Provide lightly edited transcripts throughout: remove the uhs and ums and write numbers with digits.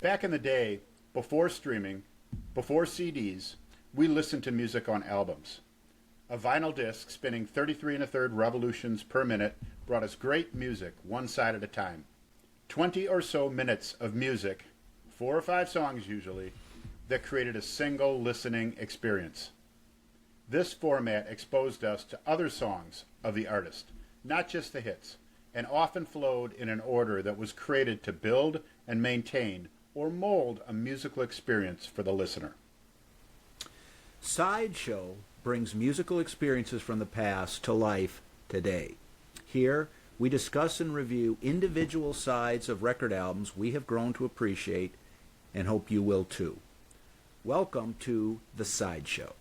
Back in the day, before streaming, before CDs, we listened to music on albums. A vinyl disc spinning 33 and a third revolutions per minute brought us great music one side at a time. 20 or so minutes of music, 4 or 5 songs usually, that created a single listening experience. This format exposed us to other songs of the artist, not just the hits, and often flowed in an order that was created to build and maintain or mold a musical experience for the listener. Sideshow brings musical experiences from the past to life today. Here, we discuss and review individual sides of record albums we have grown to appreciate and hope you will too. Welcome to The Sideshow.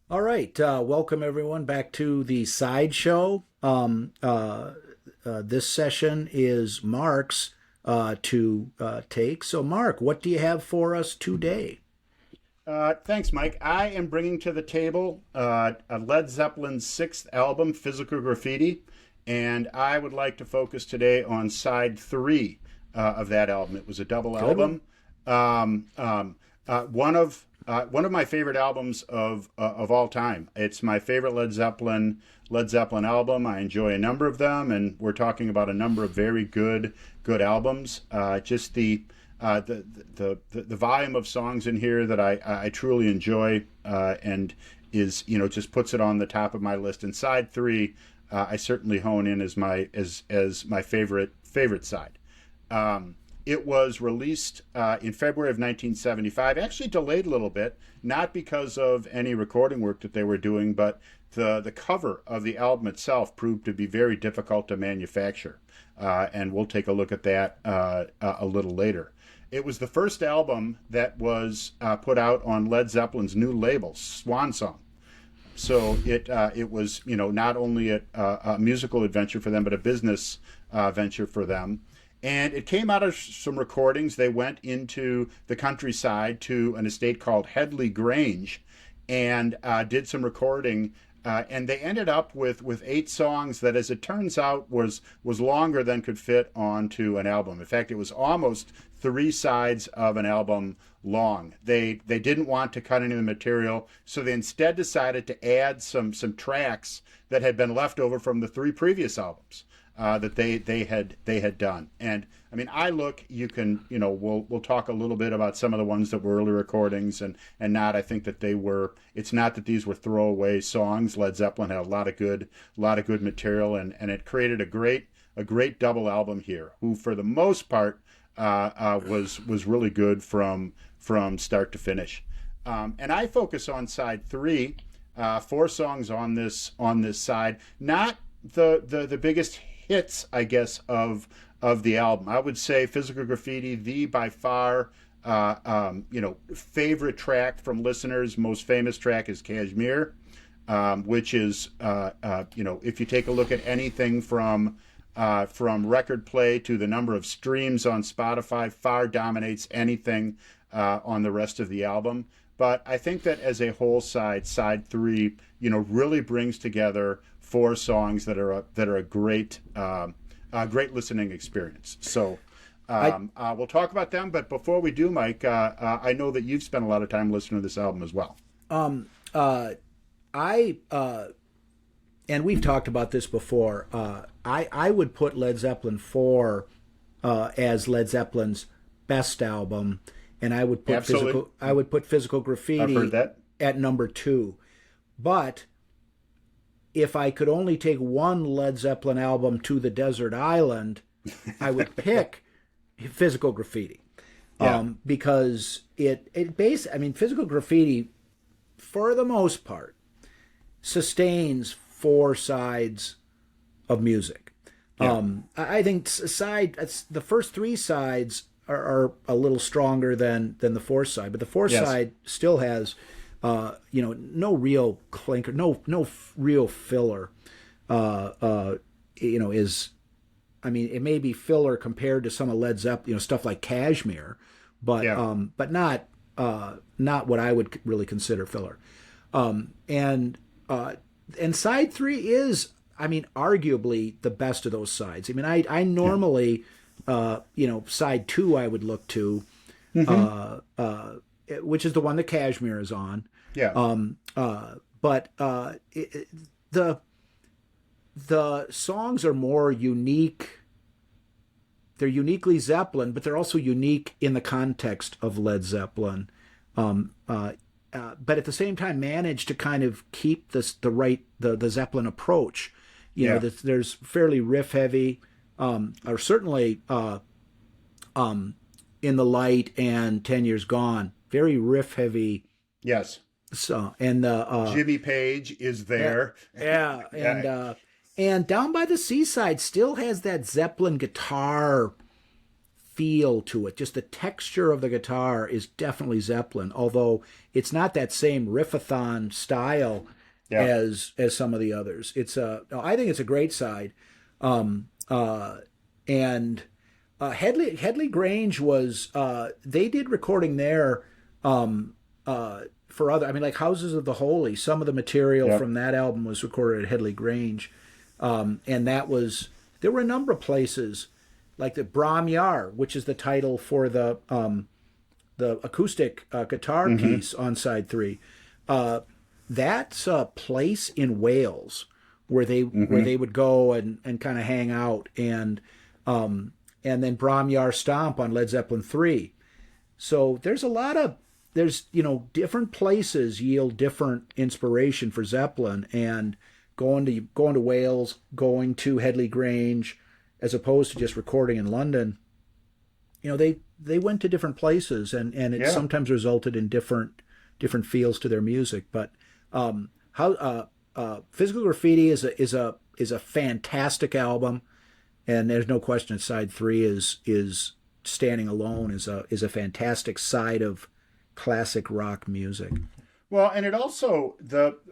All right, welcome everyone back to The Sideshow. This session is Mark's to take. So, Mark, what do you have for us today? Thanks, Mike. I am bringing to the table Led Zeppelin's 6th album, Physical Graffiti, and I would like to focus today on side 3 of that album. It was a double album. One of my favorite albums of all time. It's my favorite Led Zeppelin album. I enjoy a number of them, and we're talking about a number of very good albums. Just the volume of songs in here that I truly enjoy, and is just puts it on the top of my list. And side 3, I certainly hone in as my favorite side. It was released in February of 1975, actually delayed a little bit, not because of any recording work that they were doing, but the cover of the album itself proved to be very difficult to manufacture. And we'll take a look at that a little later. It was the first album that was put out on Led Zeppelin's new label, Swan Song. So it was not only a musical adventure for them, but a business venture for them. And it came out of some recordings. They went into the countryside to an estate called Headley Grange and did some recording. And they ended up with 8 songs that, as it turns out, was longer than could fit onto an album. In fact, it was almost 3 sides of an album long. They didn't want to cut any of the material, so they instead decided to add some tracks that had been left over from the 3 previous albums. That they had done. And I mean, we'll talk a little bit about some of the ones that were early recordings and not. I think that it's not that these were throwaway songs. Led Zeppelin had a lot of good material, and it created a great double album here, who for the most part was really good from start to finish. And I focus on side 3, 4 songs on this side, not the biggest hits, I guess, of the album. I would say Physical Graffiti, the by far favorite track from listeners. Most famous track is Kashmir, which is if you take a look at anything from record play to the number of streams on Spotify, far dominates anything on the rest of the album. But I think that as a whole side 3, really brings together 4 songs that are a great listening experience. So we'll talk about them. But before we do, Mike, I know that you've spent a lot of time listening to this album as well. And we've talked about this before. I would put Led Zeppelin 4 as Led Zeppelin's best album, and I would put Physical Graffiti at number 2. But if I could only take one Led Zeppelin album to the desert island, I would pick Physical Graffiti. Because Physical Graffiti, for the most part, sustains 4 sides of music. I think the first 3 sides are a little stronger than the 4th side, but the 4th side still has no real clinker, no real filler. It may be filler compared to some of Led Zeppelin, stuff like Kashmir, but not what I would really consider filler. And And side three is, I mean, arguably the best of those sides. I mean, I normally, side two I would look to, which is the one that Kashmir is on. Yeah. But the songs are more unique. They're uniquely Zeppelin, but they're also unique in the context of Led Zeppelin. But at the same time, manage to kind of keep the Zeppelin approach. There's fairly riff heavy, or certainly in the Light and 10 Years Gone, very riff heavy. Yes. So and Jimmy Page is there. Yeah. And Down by the Seaside still has that Zeppelin guitar feel to it. Just the texture of the guitar is definitely Zeppelin, although it's not that same riffathon style as some of the others. I think it's a great side. And Headley Grange was they did recording there for other. I mean, like Houses of the Holy. Some of the material from that album was recorded at Headley Grange. And there were a number of places, like the Bram Yar, which is the title for the acoustic guitar piece on side three. That's a place in Wales where they would go and kind of hang out, and then Bram Yar Stomp on Led Zeppelin 3. So there's different places yield different inspiration for Zeppelin, and going to Wales, going to Headley Grange, as opposed to just recording in London, they went to different places, and it sometimes resulted in different feels to their music. But Physical Graffiti is a fantastic album, and there's no question that side three is standing alone is a fantastic side of classic rock music. Well, and it also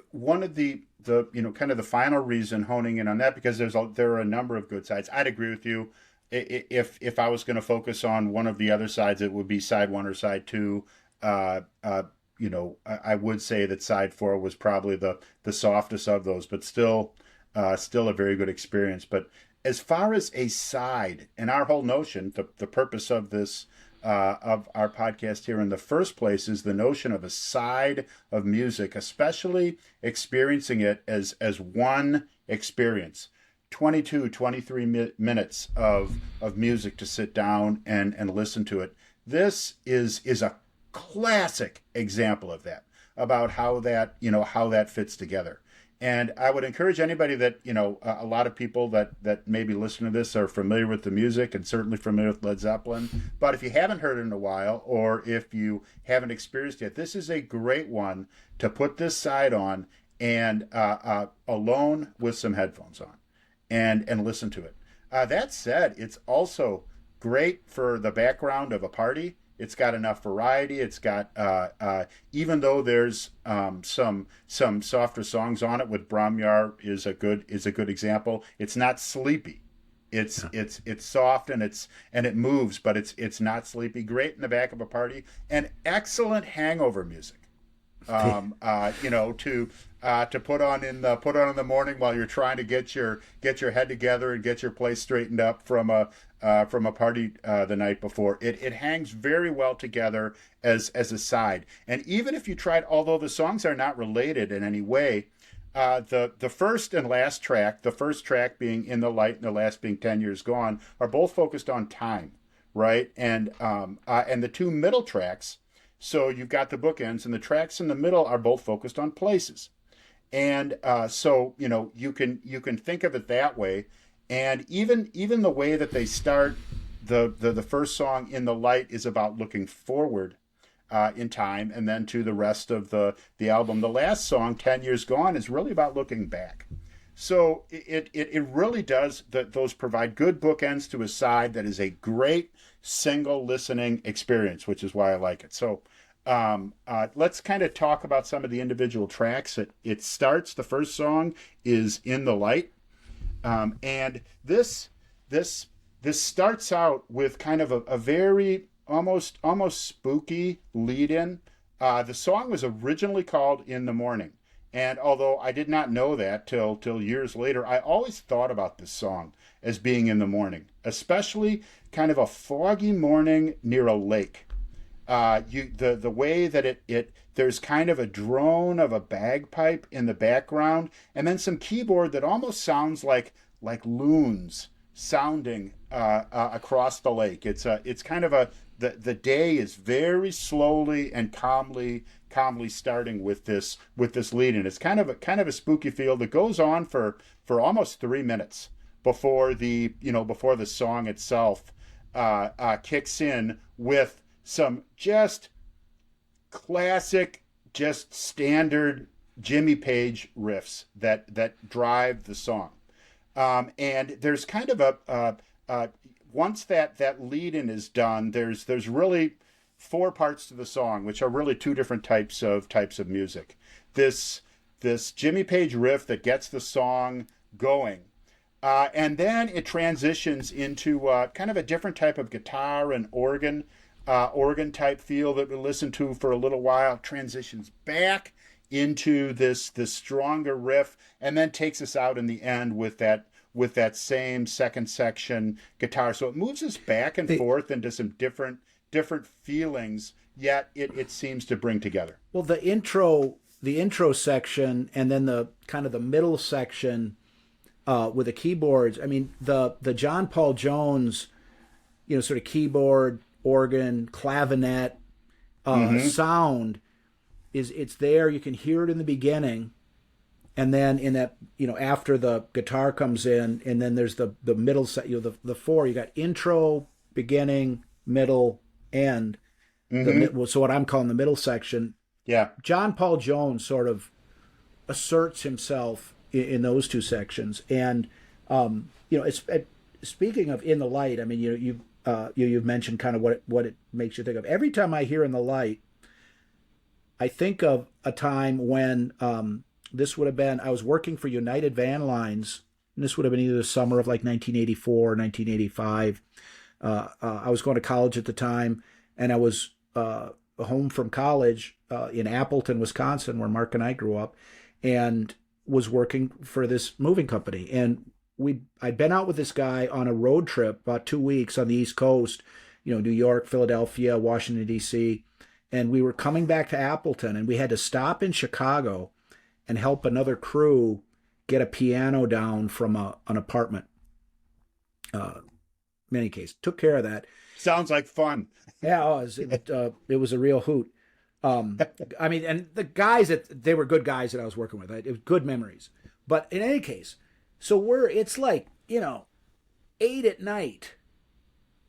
one of the kind of the final reason, honing in on that, because there are a number of good sides. I'd agree with you. If I was going to focus on one of the other sides, it would be side one or side two. I would say that side four was probably the softest of those, but still a very good experience. But as far as a side, and our whole notion, the purpose of this of our podcast here in the first place is the notion of a side of music, especially experiencing it as one experience. 23 minutes of music to sit down and listen to it. This is a classic example of that, about how that fits together. And I would encourage anybody that, a lot of people that maybe listen to this are familiar with the music and certainly familiar with Led Zeppelin. But if you haven't heard it in a while, or if you haven't experienced it, this is a great one to put this side on and alone with some headphones on and listen to it. That said, it's also great for the background of a party. It's got enough variety. It's got even though there's some softer songs on it, with Bram Yar is a good example. It's not sleepy. It's soft and it moves, but it's not sleepy. Great in the back of a party, and excellent hangover music. To put on in the morning while you're trying to get your head together and get your place straightened up from a party the night before. It hangs very well together as a side. And even if you tried, although the songs are not related in any way, the first and last track, the first track being In the Light and the last being 10 Years Gone, are both focused on time, right? And the two middle tracks. So you've got the bookends, and the tracks in the middle are both focused on places. And so you can think of it that way. And even the way that they start, the first song, In the Light, is about looking forward in time, and then to the rest of the album. The last song, 10 Years Gone, is really about looking back. So it really does, those provide good bookends to a side that is a great single listening experience, which is why I like it. So let's kind of talk about some of the individual tracks. It starts, the first song is In the Light. And this starts out with kind of a very almost spooky lead-in. The song was originally called In the Morning, And although I did not know that till years later, I always thought about this song as being in the morning, especially kind of a foggy morning near a lake. The way that it there's kind of a drone of a bagpipe in the background, and then some keyboard that almost sounds like loons sounding across the lake. It's kind of a the day is very slowly and calmly starting with this lead, and it's kind of a spooky feel that goes on for almost 3 minutes before before the song itself kicks in with some just classic, just standard Jimmy Page riffs that drive the song. And there's kind of a once that lead in is done, there's really four parts to the song, which are really two different types of music. This Jimmy Page riff that gets the song going, and then it transitions into kind of a different type of guitar and organ type feel that we listened to for a little while. Transitions back into this stronger riff, and then takes us out in the end with that same second section guitar. So it moves us back and forth into some different feelings, yet it seems to bring together. Well, the intro section, and then the kind of the middle section with the keyboards. I mean, the John Paul Jones, sort of keyboard, organ, clavinet sound it's there. You can hear it in the beginning, and then in that, after the guitar comes in, and then there's the middle set, the four. You got intro, beginning, middle, end. So what I'm calling the middle section. Yeah. John Paul Jones sort of asserts himself in those two sections, and it's speaking of In the Light. I mean, you've mentioned kind of what it makes you think of. Every time I hear In the Light, I think of a time when this would have been, I was working for United Van Lines, and this would have been either the summer of like 1984 or 1985. I was going to college at the time, and I was home from college in Appleton, Wisconsin, where Mark and I grew up, and was working for this moving company. And I'd been out with this guy on a road trip about 2 weeks on the East Coast, New York, Philadelphia, Washington, D.C., and we were coming back to Appleton, and we had to stop in Chicago and help another crew get a piano down from an apartment. In any case, took care of that. Sounds like fun. Yeah, it was a real hoot. I mean, and the guys they were good guys that I was working with. It was good memories. But in any case, so it's like 8 at night,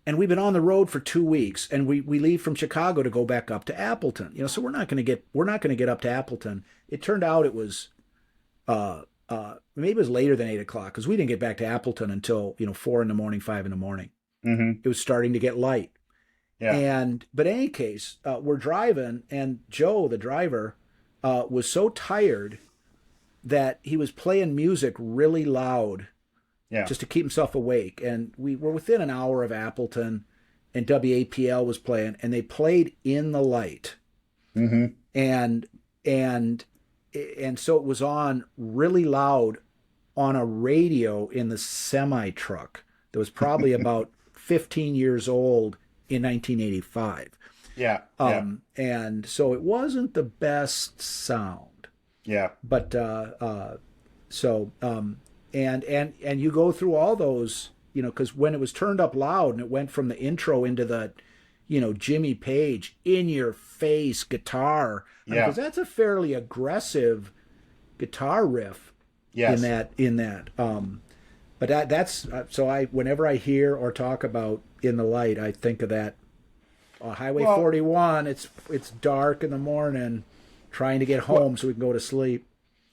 and we've been on the road for 2 weeks, and we leave from Chicago to go back up to Appleton. So we're not going to get up to Appleton. It turned out it was maybe it was later than 8 o'clock, because we didn't get back to Appleton until 4 in the morning, 5 in the morning. Mm-hmm. It was starting to get light. Yeah. But in any case, we're driving, and Joe, the driver, was so tired that he was playing music really loud, just to keep himself awake. And we were within an hour of Appleton, and WAPL was playing, and they played In the Light. Mm-hmm. And so it was on really loud on a radio in the semi truck that was probably about 15 years old in 1985. Yeah. And so it wasn't the best sound. Yeah. But and you go through all those, because when it was turned up loud and it went from the intro into the, Jimmy Page in your face guitar, because that's a fairly aggressive guitar riff. Yes. In that. But that's so whenever I hear or talk about In the Light, I think of that. Highway 41. It's dark in the morning, trying to get home so we can go to sleep.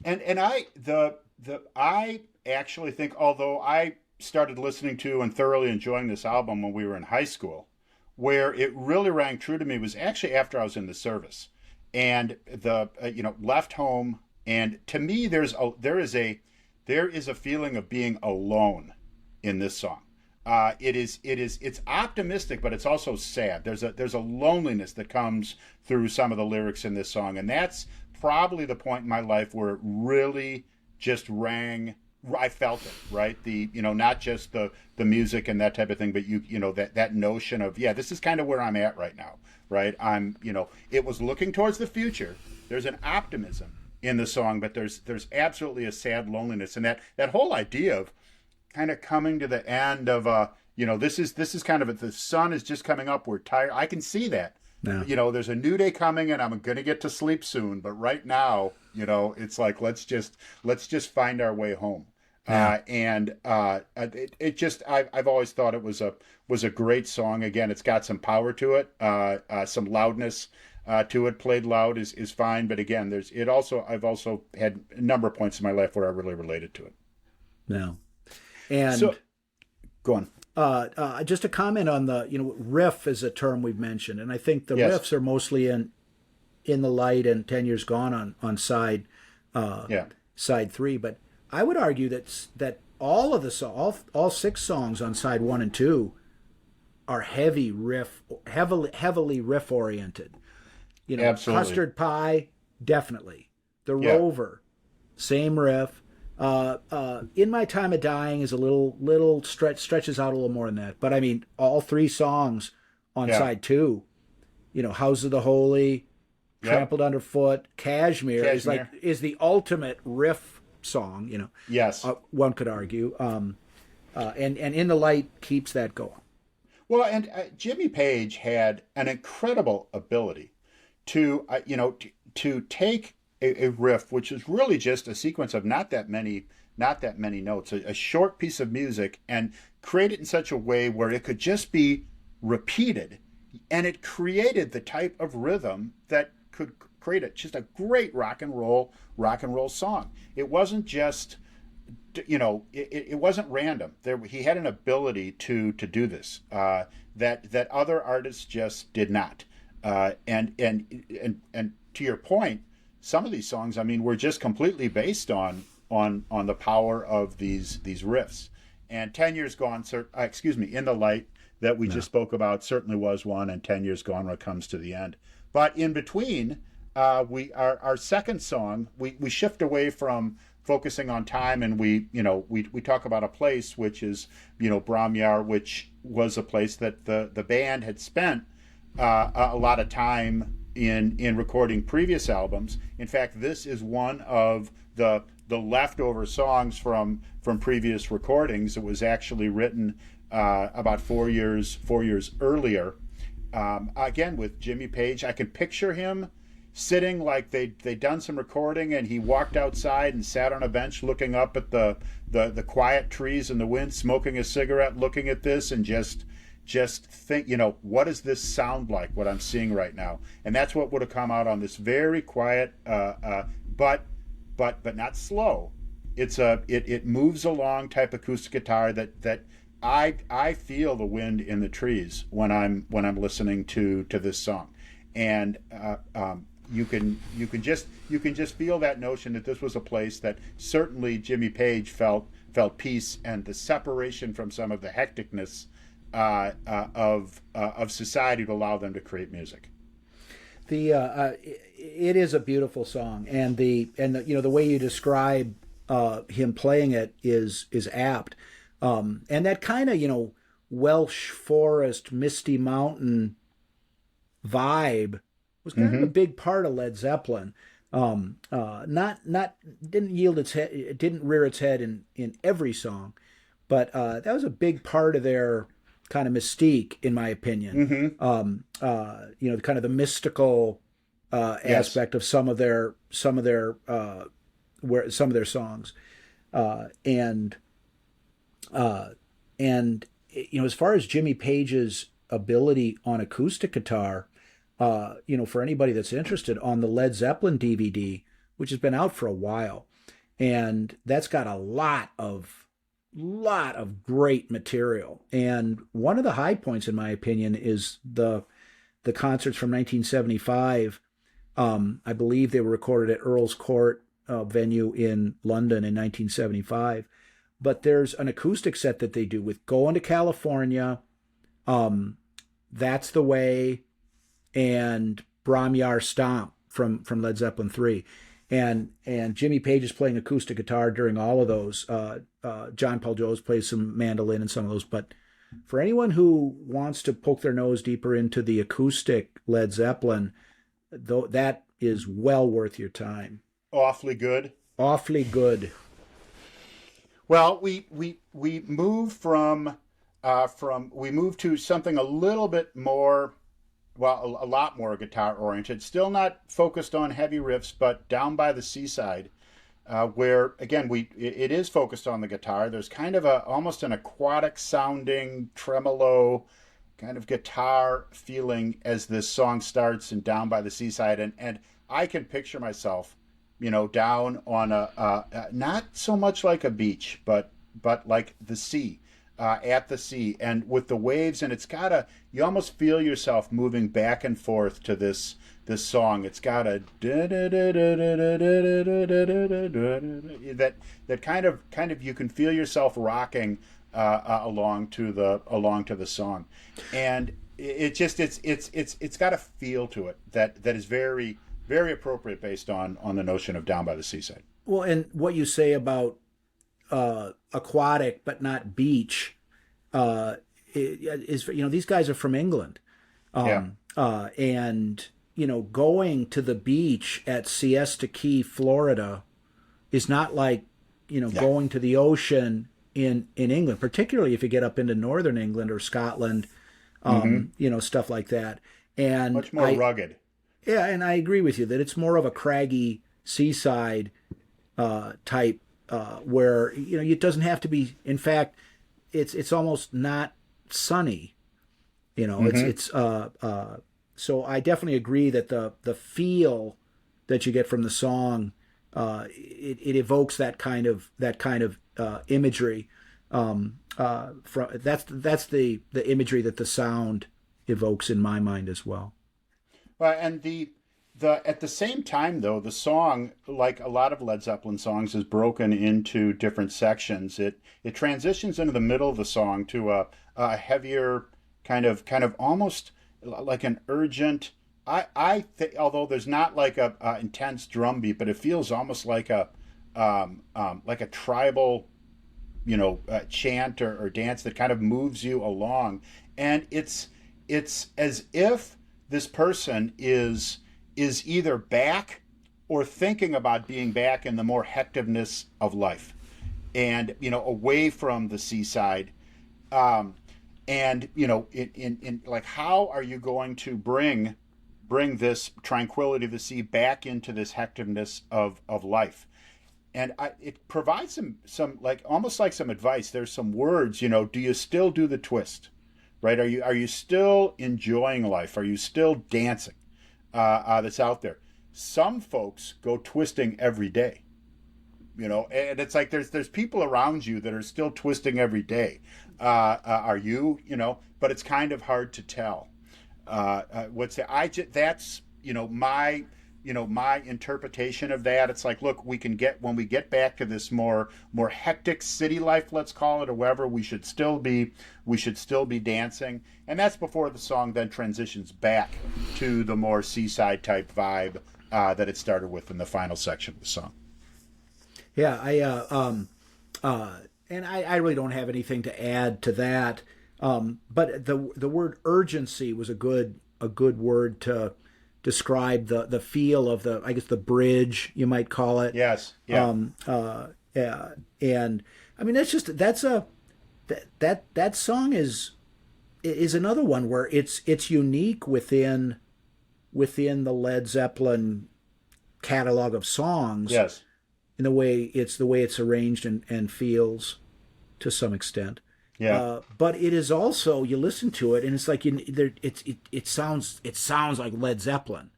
And I actually think, although I started listening to and thoroughly enjoying this album when we were in high school, where it really rang true to me was actually after I was in the service, and left home, and to me there is a feeling of being alone in this song. It's optimistic, but it's also sad. There's a loneliness that comes through some of the lyrics in this song, and that's probably the point in my life where it really just rang. I felt it, right? Not just the music and that type of thing, but that notion of, yeah, this is kind of where I'm at right now, right? It was looking towards the future. There's an optimism in the song, but there's absolutely a sad loneliness, and that whole idea of kind of coming to the end of this is kind of the sun is just coming up. We're tired. I can see that. No. There's a new day coming, and I'm gonna get to sleep soon. But right now, it's like let's just find our way home. Yeah. I've always thought it was a great song. Again, it's got some power to it, some loudness to it. Played loud is fine, but again, I've also had a number of points in my life where I really related to it. No. And so, go on. Just a comment on the, riff is a term we've mentioned, and I think the Yes. riffs are mostly in the Light and 10 Years Gone on side side 3. But I would argue that all of all 6 songs on side 1 and 2 are heavily riff oriented. Absolutely. Custard Pie, definitely. The Rover, same riff. In My Time of Dying is a little stretches out a little more than that. But I mean, all 3 songs on side 2, House of the Holy, Trampled Underfoot, Cashmere is the ultimate riff song, Yes. One could argue. And In the Light keeps that going. Well, and Jimmy Page had an incredible ability to take a riff, which is really just a sequence of not that many notes, a short piece of music, and create it in such a way where it could just be repeated, and it created the type of rhythm that could create just a great rock and roll song. It wasn't just, it wasn't random. He had an ability to do this that other artists just did not. And to your point, some of these songs, I mean, were just completely based on the power of these riffs. And 10 Years Gone, In the Light that we just spoke about certainly was one, and 10 Years Gone when it comes to the end. But in between, our second song, we shift away from focusing on time, and we talk about a place, which is Bromyar, which was a place that the band had spent a lot of time in recording previous albums. In fact, this is one of the leftover songs from previous recordings. It was actually written about 4 years earlier. Again, with Jimmy Page, I can picture him sitting like they'd done some recording, and he walked outside and sat on a bench looking up at the quiet trees and the wind, smoking a cigarette, looking at this, and just think, what does this sound like, what I'm seeing right now? And that's what would have come out on this very quiet, but not slow. It moves along type acoustic guitar that I feel the wind in the trees when I'm listening to this song, and you can just feel that notion that this was a place that certainly Jimmy Page felt peace and the separation from some of the hecticness of society to allow them to create music. It is a beautiful song, and the way you describe him playing it is apt, and that kind of Welsh forest, misty mountain vibe was kind of a big part of Led Zeppelin. It didn't rear its head in every song, but that was a big part of their kind of mystique, in my opinion. Kind of the mystical aspect of some of their songs, and as far as Jimmy Page's ability on acoustic guitar, for anybody that's interested, on the Led Zeppelin DVD, which has been out for a while, and that's got a lot of great material. And one of the high points, in my opinion, is the concerts from 1975. I believe they were recorded at Earl's Court venue in London in 1975. but there's an acoustic set that they do with Going to California, That's the Way, and Brahmyar Stomp from Led Zeppelin 3. And Jimmy Page is playing acoustic guitar during all of those. John Paul Jones plays some mandolin in some of those. But for anyone who wants to poke their nose deeper into the acoustic Led Zeppelin, though, that is well worth your time. Awfully good. Awfully good. Well, we move from we move to something a little bit more, well, a lot more guitar oriented. Still not focused on heavy riffs, but Down by the Seaside, where again it is focused on the guitar. There's kind of almost an aquatic sounding tremolo kind of guitar feeling as this song starts in Down by the Seaside, and I can picture myself, down on a not so much like a beach, but like the sea, at the sea, and with the waves, and you almost feel yourself moving back and forth to this song. It's got a that kind of you can feel yourself rocking along to the song, and it's got a feel to it that is very, very appropriate based on the notion of Down by the Seaside. Well, and what you say about aquatic but not beach is, these guys are from England, and going to the beach at Siesta Key, Florida, is not like going to the ocean in England, particularly if you get up into northern England or Scotland, stuff like that. And much more rugged. Yeah, and I agree with you that it's more of a craggy seaside type, where it doesn't have to be. In fact, it's almost not sunny. It's so I definitely agree that the feel that you get from the song, it evokes that kind of imagery. That's the imagery that the sound evokes in my mind as well. And the at the same time, though, the song, like a lot of Led Zeppelin songs, is broken into different sections. It transitions into the middle of the song to a heavier kind of almost like an urgent. Although there's not like a intense drum beat, but it feels almost like a tribal, chant or dance that kind of moves you along, and it's as if this person is either back or thinking about being back in the more hecticness of life, and away from the seaside, and in like, how are you going to bring this tranquility of the sea back into this hecticness of life? And it provides some like almost like some advice. There's some words, do you still do the twist? Right? Are you still enjoying life? Are you still dancing? That's out there. Some folks go twisting every day, and it's like there's people around you that are still twisting every day. Are you? But it's kind of hard to tell. That's my interpretation of that. It's like, look, when we get back to this more hectic city life, let's call it, or whatever, we should still be dancing. And that's before the song then transitions back to the more seaside type vibe that it started with in the final section of the song. Yeah, and I really don't have anything to add to that. But the word urgency was a good word to describe the feel of the bridge, you might call it. Yes. Yeah. Yeah. And I mean, that song is another one where it's unique within the Led Zeppelin catalog of songs. Yes. In the way it's arranged and feels to some extent. Yeah. But it is also, you listen to it and it's like it sounds like Led Zeppelin.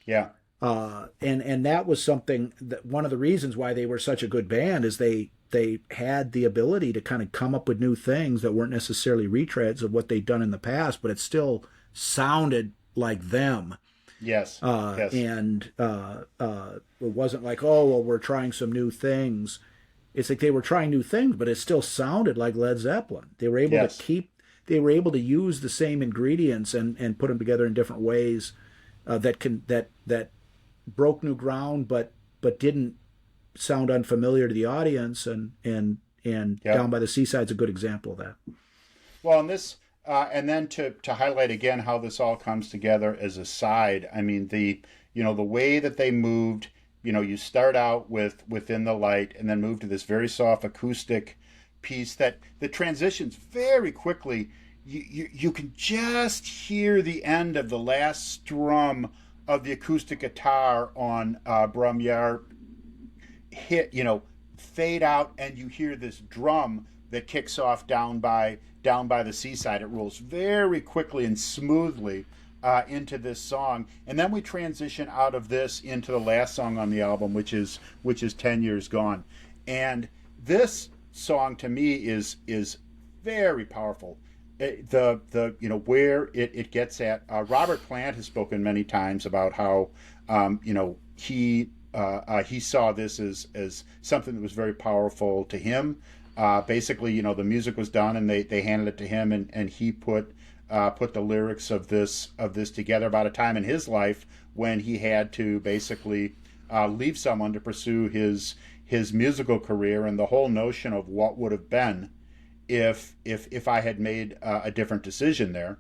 Yeah. And that was something that one of the reasons why they were such a good band is they had the ability to kind of come up with new things that weren't necessarily retreads of what they'd done in the past, but it still sounded like them. Yes. Yes. And it wasn't like, oh, well, we're trying some new things. it's like they were trying new things, but it still sounded like Led Zeppelin. They were able Yes. to they were able to use the same ingredients and put them together in different ways that broke new ground, but didn't sound unfamiliar to the audience. And Yep. Down by the Seaside's a good example of that. Well, and this, and then to highlight again how this all comes together as a side. I mean, the way that they moved. You start out with Within the Light, and then move to this very soft acoustic piece that transitions very quickly. You can just hear the end of the last strum of the acoustic guitar on Brumyar hit, fade out, and you hear this drum that kicks off Down by the Seaside. It rolls very quickly and smoothly into this song, and then we transition out of this into the last song on the album, which is 10 Years Gone. And this song to me is very powerful. Where it gets at. Robert Plant has spoken many times about how he saw this as something that was very powerful to him. Basically, the music was done, and they handed it to him, and he put the lyrics of this together about a time in his life when he had to basically leave someone to pursue his musical career, and the whole notion of what would have been if I had made a different decision there.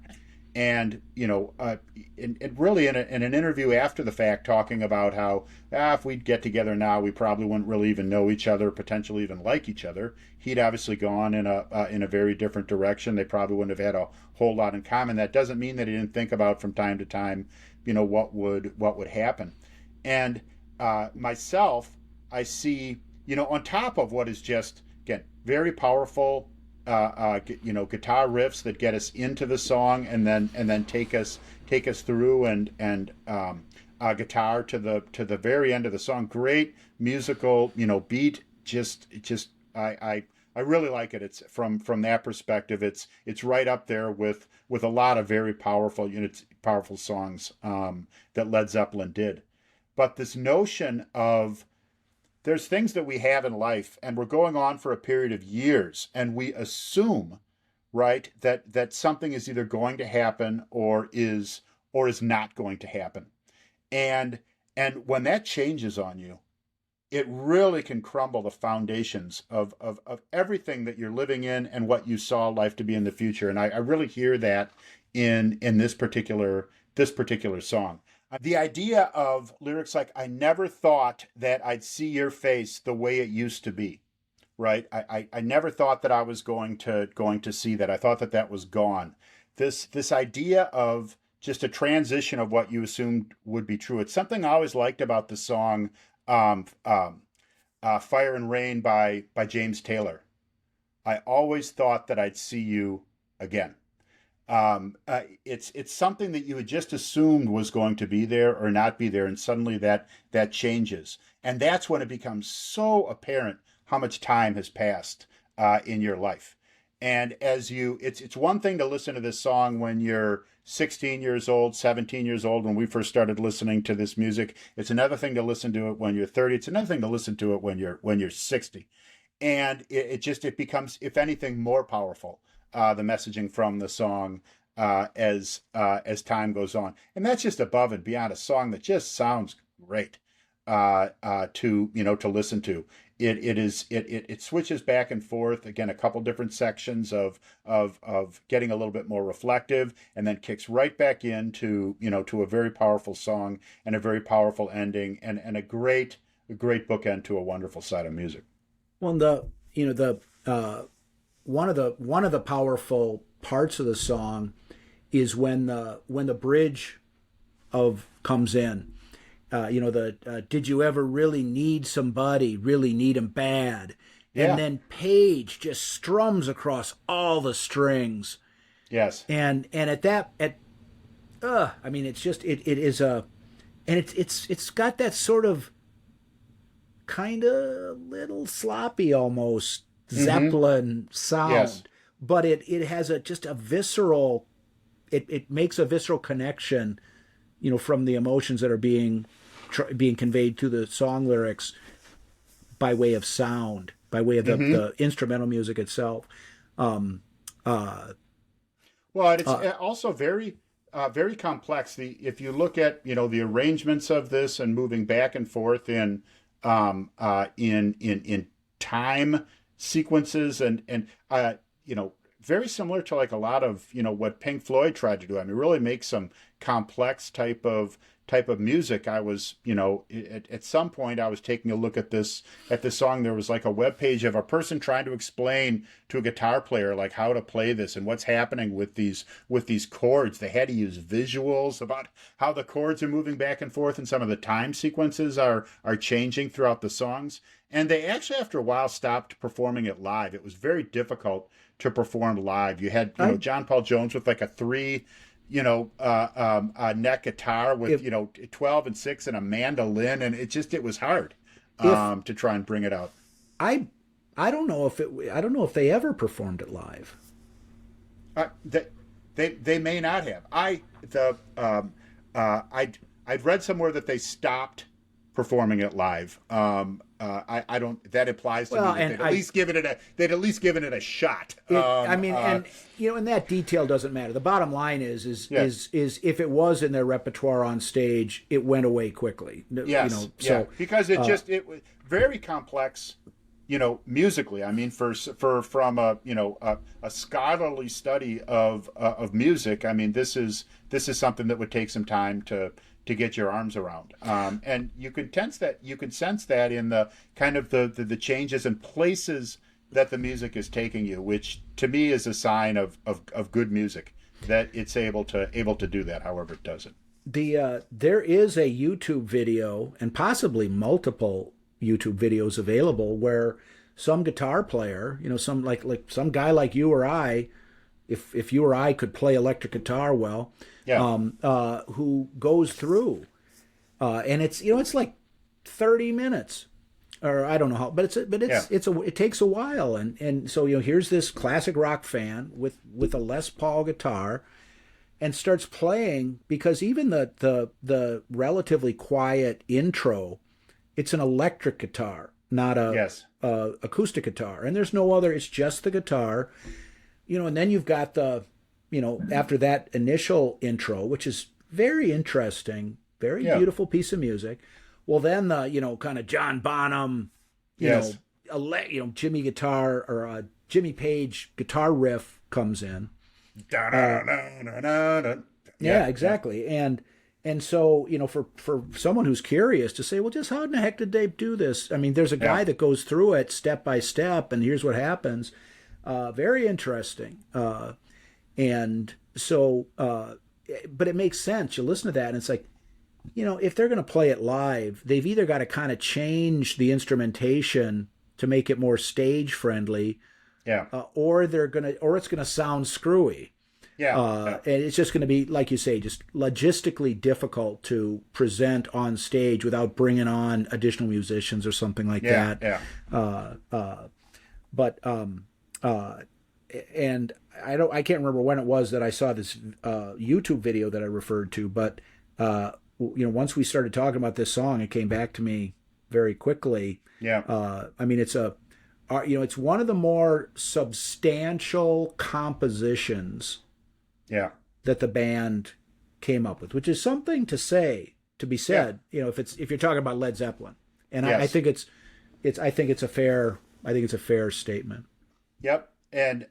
And really in an interview after the fact, talking about how if we'd get together now, we probably wouldn't really even know each other, potentially even like each other. He'd obviously gone in a very different direction. They probably wouldn't have had a whole lot in common. That doesn't mean that he didn't think about from time to time, what would happen. And myself, I see, on top of what is just, again, very powerful guitar riffs that get us into the song, and then take us through, and guitar to the very end of the song. Great musical beat. I really like it. It's from that perspective. It's right up there with a lot of very powerful songs that Led Zeppelin did. But this notion of there's things that we have in life, and we're going on for a period of years, and we assume, right, that something is either going to happen or is not going to happen. And when that changes on you, it really can crumble the foundations of everything that you're living in and what you saw life to be in the future. And I really hear that in this particular song. The idea of lyrics like, I never thought that I'd see your face the way it used to be, right? I never thought that I was going to see that. I thought that was gone. This idea of just a transition of what you assumed would be true. It's something I always liked about the song Fire and Rain by James Taylor. I always thought that I'd see you again. It's something that you had just assumed was going to be there or not be there, and suddenly that changes, and that's when it becomes so apparent how much time has passed in your life. And it's one thing to listen to this song when you're 16 years old, 17 years old, when we first started listening to this music. It's another thing to listen to it when you're 30. It's another thing to listen to it when you're 60, and it becomes, if anything, more powerful. The messaging from the song as time goes on, and that's just above and beyond a song that just sounds great to listen to. It switches back and forth, again, a couple different sections of getting a little bit more reflective, and then kicks right back into to a very powerful song and a very powerful ending, and a great bookend to a wonderful side of music. Well, one of the powerful parts of the song is when the bridge comes in. Did you ever really need somebody, really need him bad? Yeah. And then Page just strums across all the strings. Yes. And it's got that sort of kind of little sloppy almost Zeppelin sound, yes. But it has just a visceral, it makes a visceral connection, from the emotions that are being conveyed through the song lyrics by way of sound. by way of the instrumental music itself. Um, uh, Well, and it's also very complex. If you look at the arrangements of this and moving back and forth in time sequences and very similar to like a lot of what Pink Floyd tried to do. I mean, really make some complex type of music. I was at some point I was taking a look at this song. There was like a web page of a person trying to explain to a guitar player like how to play this and what's happening with these chords. They had to use visuals about how the chords are moving back and forth and some of the time sequences are changing throughout the songs. And they actually after a while stopped performing it live. It was very difficult to perform live. You had John Paul Jones with like a three neck guitar with 12 and 6 and a mandolin, and it was hard to try and bring it out. I don't know if they ever performed it live. They may not have. I'd read somewhere that they stopped performing it live. I don't. That implies to me that they'd at least given it a shot. And that detail doesn't matter. The bottom line is if it was in their repertoire on stage, it went away quickly. Yes, because it was very complex. Musically, I mean, from a scholarly study of music, I mean, this is something that would take some time to get your arms around, and you can sense that in the kind of the changes and places that the music is taking you, which to me is a sign of good music, that it's able to do that. However, it does it. There is a YouTube video and possibly multiple YouTube videos available where some guitar player, some like some guy like you or I, if you or I could play electric guitar well, who goes through, and it's like 30 minutes, or I don't know how, but it takes a while, and so here's this classic rock fan with a Les Paul guitar, and starts playing, because even the relatively quiet intro, it's an electric guitar, not a acoustic guitar, and there's no other. It's just the guitar, and then you've got the. After that initial intro, which is very interesting, very beautiful piece of music. Well, then the, kind of John Bonham, Jimmy guitar or Jimmy Page guitar riff comes in. Yeah, exactly. And so, for someone who's curious to say, well, just how in the heck did they do this? I mean, there's a guy that goes through it step by step, and here's what happens. Very interesting. And so, but it makes sense. You listen to that, and it's like, if they're going to play it live, they've either got to kind of change the instrumentation to make it more stage friendly, or it's going to sound screwy. And it's just going to be, like you say, just logistically difficult to present on stage without bringing on additional musicians or something like that. And I can't remember when it was that I saw this YouTube video that I referred to, but once we started talking about this song, it came back to me very quickly. I mean, it's it's one of the more substantial compositions that the band came up with, which is something to be said. If you're talking about Led Zeppelin, and I think it's a fair statement. Yep. And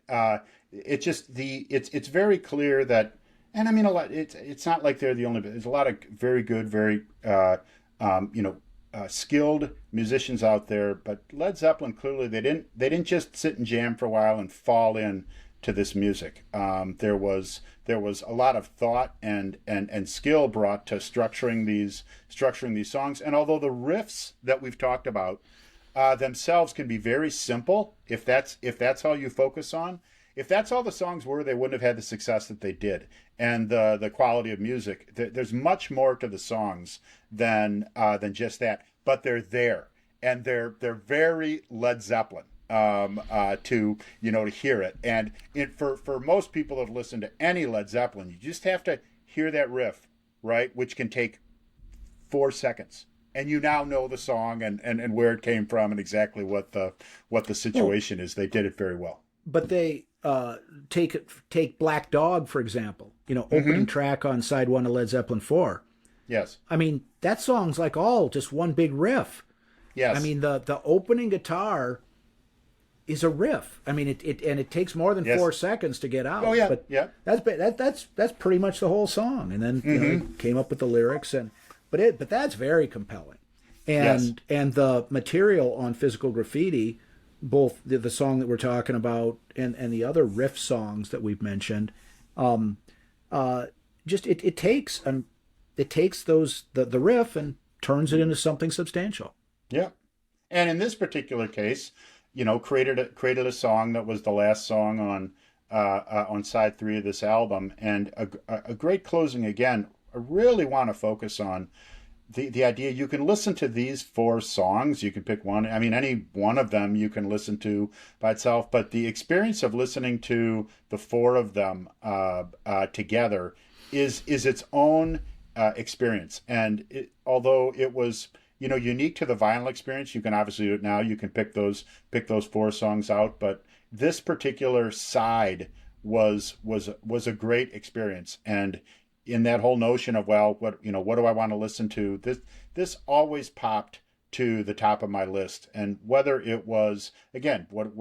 it's very clear that, and I mean, it's not like they're the only, there's a lot of very good, very skilled musicians out there, but Led Zeppelin, clearly they didn't just sit and jam for a while and fall in to this music. There was a lot of thought and skill brought to structuring these songs. And although the riffs that we've talked about themselves can be very simple, if that's all you focus on, if that's all the songs were, they wouldn't have had the success that they did, and the quality of music. There's much more to the songs than just that, but they're there, and they're very Led Zeppelin to hear it. And for most people that listen to any Led Zeppelin, you just have to hear that riff, right, which can take 4 seconds. and you now know the song and where it came from and exactly what the Well, situation is. They did it very well. but they take Black Dog, for example. Opening Hmm. track on side one of Led Zeppelin 4. Yes. I mean, that song's like all just one big riff. I Yes. mean, the opening guitar is a riff. I mean, it takes more than Yes. 4 seconds to get out. Oh yeah. But Yeah. that's pretty much the whole song. And then they came up with the lyrics, but that's very compelling. Yes. And the material on Physical Graffiti, both the song that we're talking about and the other riff songs that we've mentioned, um, just it takes the riff and turns it into something substantial. Yeah. And in this particular case, created a song that was the last song on side three of this album, and a great closing again. I really want to focus on the idea you can listen to these four songs. You can pick one. I mean, any one of them you can listen to by itself, but the experience of listening to the four of them together is its own experience. And although it was unique to the vinyl experience, you can obviously do it now. You can pick those four songs out, but this particular side was a great experience. And in that whole notion of, well, what do I want to listen to, this always popped to the top of my list. And whether it was, again, what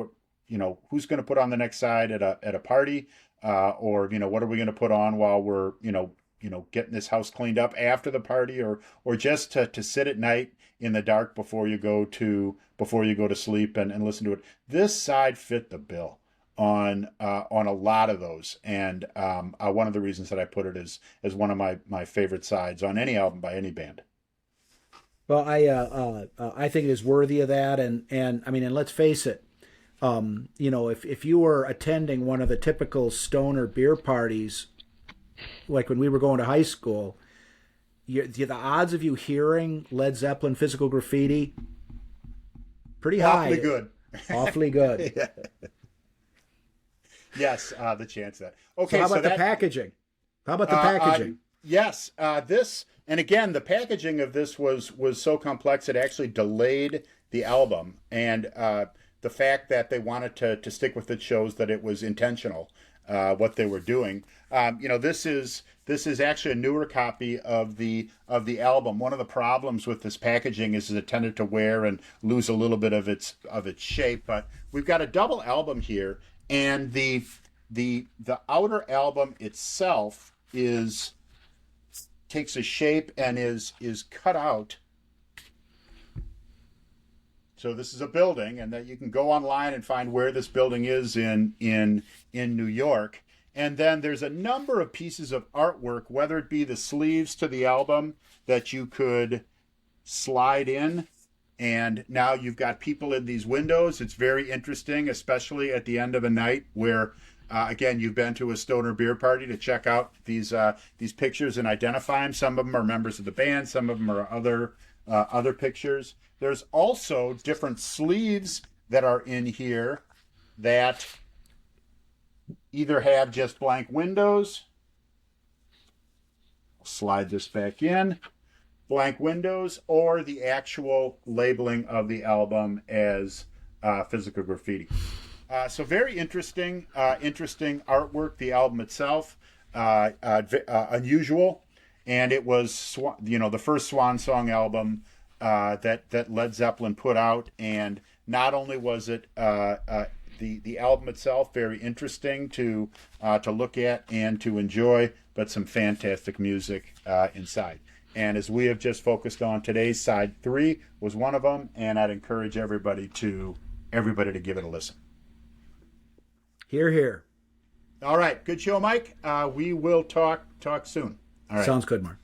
who's going to put on the next side at a party, or what are we going to put on while we're getting this house cleaned up after the party, or just to sit at night in the dark before you go to sleep and listen to it. This side fit the bill on a lot of those, and one of the reasons that I put it as one of my favorite sides on any album by any band. Well, I think it is worthy of that, and I mean, and let's face it, if you were attending one of the typical stoner beer parties, like when we were going to high school, the odds of you hearing Led Zeppelin Physical Graffiti pretty high. Awfully good. Awfully good. Yeah. Yes, the chance of that. Okay, so how about the packaging? How about the packaging? Yes, this, and again, the packaging of this was so complex it actually delayed the album, and the fact that they wanted to stick with it shows that it was intentional, what they were doing. This is actually a newer copy of the album. One of the problems with this packaging is it tended to wear and lose a little bit of its shape. But we've got a double album here, and the outer album itself takes a shape and is cut out. So this is a building, and that you can go online and find where this building is in New York. And then there's a number of pieces of artwork, whether it be the sleeves to the album that you could slide in. And now you've got people in these windows. It's very interesting, especially at the end of a night where, again, you've been to a stoner beer party to check out these pictures and identify them. Some of them are members of the band. Some of them are other pictures. There's also different sleeves that are in here that either have just blank windows. I'll slide this back in. Blank windows, or the actual labeling of the album as Physical Graffiti. So very interesting artwork. The album itself, unusual, and it was the first Swan Song album that Led Zeppelin put out. And not only was it the album itself very interesting to look at and to enjoy, but some fantastic music inside. And as we have just focused on today, side 3 was one of them, and I'd encourage everybody to give it a listen. Hear, hear. All right, good show, Mike. We will talk soon. All right. Sounds good, Mark.